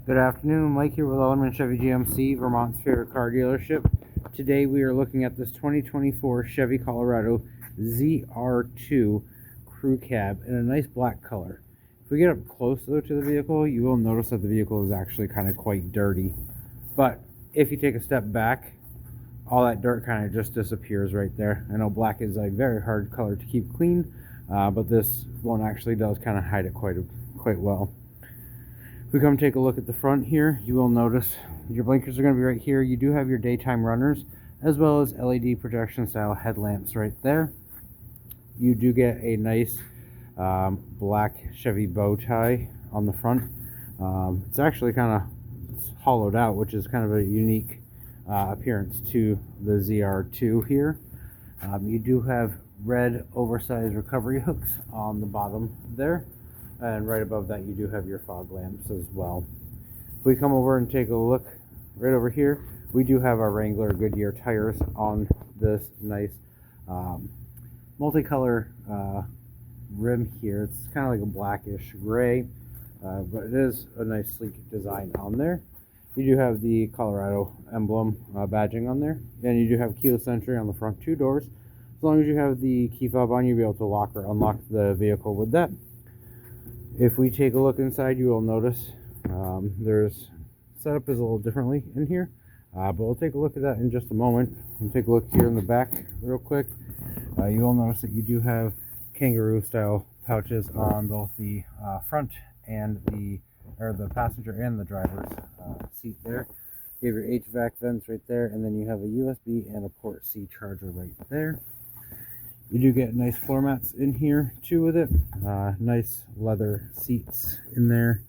Good afternoon, Mike here with Ellerman Chevy GMC, Vermont's favorite car dealership. Today we are looking at this 2024 Chevy Colorado ZR2 Crew Cab in a nice black color. If we get up close though to the vehicle, you will notice that the vehicle is actually kind of quite dirty. But if you take a step back, all that dirt kind of just disappears right there. I know black is a very hard color to keep clean, but this one actually does kind of hide it quite well. If we come take a look at the front here, you will notice your blinkers are going to be right here. You do have your daytime runners as well as LED projection style headlamps right there. You do get a nice black Chevy bow tie on the front. It's actually kind of hollowed out, which is kind of a unique appearance to the ZR2 here. You do have red oversized recovery hooks on the bottom there. And right above that you do have your fog lamps as well. If we come over and take a look right over here, we do have our Wrangler Goodyear tires on this nice multicolor rim here. It's kind of like a blackish gray, but it is a nice sleek design on there. You do have the Colorado emblem badging on there, and you do have keyless entry on the front two doors. As long as you have the key fob on, you'll be able to lock or unlock the vehicle with that. If we take a look inside, you will notice there's setup is a little differently in here, but we'll take a look at that in just a moment. We'll take a look here in the back real quick. You will notice that you do have kangaroo style pouches on both the front and the passenger and the driver's seat there. You have your HVAC vents right there, and then you have a USB and a port C charger right there. You do get nice floor mats in here too with it. Nice leather seats in there.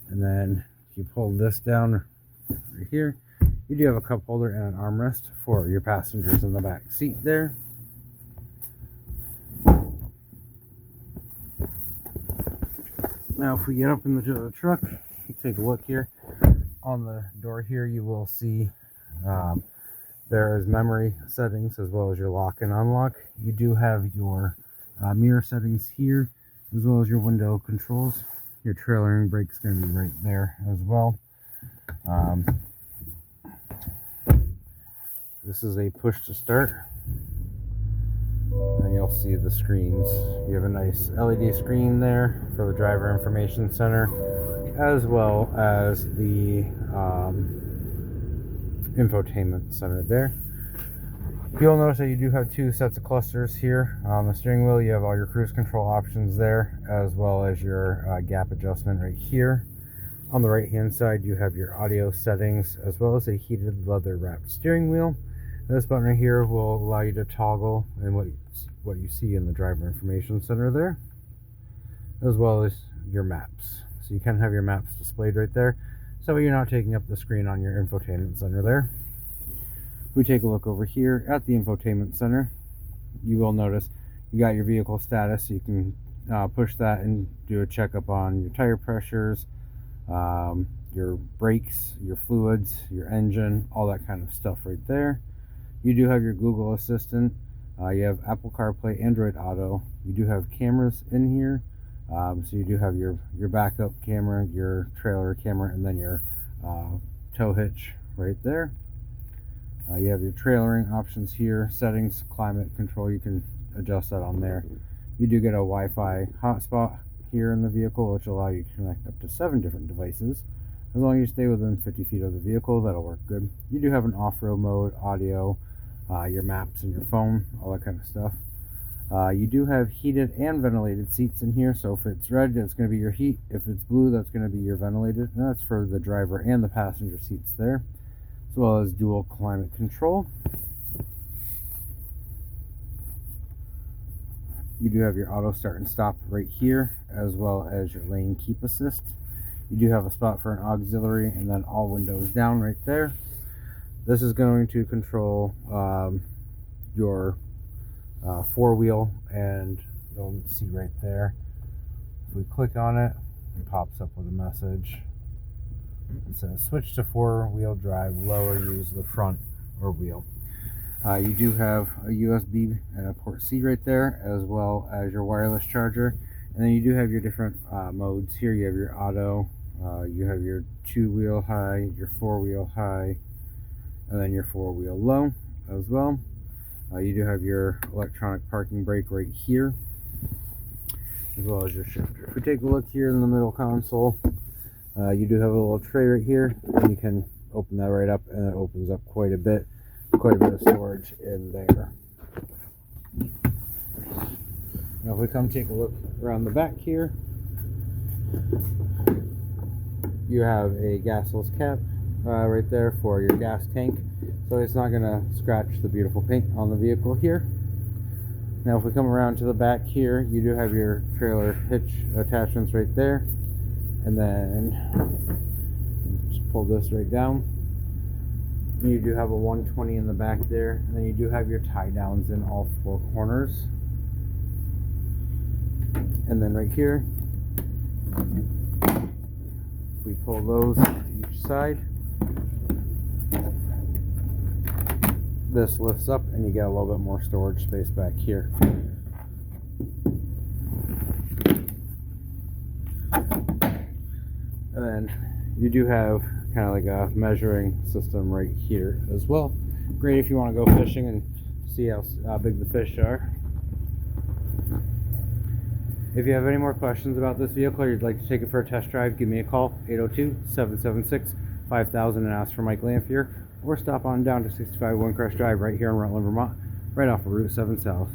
And then if you pull this down right here, you do have a cup holder and an armrest for your passengers in the back seat there. Now if we get up into the truck, you take a look here. On the door here you will see there is memory settings as well as your lock and unlock. You do have your mirror settings here as well as your window controls. Your trailering brake is going to be right there as well. This is a push to start, and you'll see the screens. You have a nice LED screen there for the driver information center as well as the infotainment center there. You'll notice that you do have two sets of clusters here. On the steering wheel you have all your cruise control options there as well as your gap adjustment right here. On the right hand side you have your audio settings as well as a heated leather wrapped steering wheel. This button right here will allow you to toggle and what you see in the driver information center there, as well as your maps. So you can have your maps displayed right there, so you're not taking up the screen on your infotainment center there. We take a look over here at the infotainment center. You will notice you got your vehicle status, so you can push that and do a checkup on your tire pressures, your brakes, your fluids, your engine, all that kind of stuff right there. You do have your Google Assistant. You have Apple CarPlay, Android Auto. You do have cameras in here. So you do have your backup camera, your trailer camera, and then your tow hitch right there. You have your trailering options here, settings, climate control. You can adjust that on there. You do get a Wi-Fi hotspot here in the vehicle, which will allow you to connect up to 7 different devices. As long as you stay within 50 feet of the vehicle, that'll work good. You do have an off-road mode, audio, your maps and your phone, all that kind of stuff. You do have heated and ventilated seats in here, so if it's red, that's going to be your heat. If it's blue, that's going to be your ventilated, and that's for the driver and the passenger seats there, as well as dual climate control. You do have your auto start and stop right here, as well as your lane keep assist. You do have a spot for an auxiliary, and then all windows down right there. This is going to control your four-wheel, and you'll see right there, if we click on it, it pops up with a message. It says switch to four-wheel drive, lower, use the front or wheel. You do have a USB and a port C right there, as well as your wireless charger. And then you do have your different modes here. You have your auto, You have your 2-wheel high, your 4-wheel high, and then your 4-wheel low as well. You do have your electronic parking brake right here, as well as your shifter. If we take a look here in the middle console, you do have a little tray right here, and you can open that right up, and it opens up quite a bit of storage in there. Now if we come take a look around the back here, you have a gasless cap right there for your gas tank, so it's not going to scratch the beautiful paint on the vehicle here. Now if we come around to the back here, you do have your trailer hitch attachments right there, and then just pull this right down. You do have a 120 in the back there, and then you do have your tie downs in all 4 corners. And then right here, if we pull those to each side, this lifts up and you get a little bit more storage space back here. And then you do have kind of like a measuring system right here as well. Great if you want to go fishing and see how big the fish are. If you have any more questions about this vehicle or you'd like to take it for a test drive, give me a call, 802-776-5000, and ask for Mike Lamphere, or stop on down to 65 Windcrest Drive right here in Rutland, Vermont, right off of Route 7 South.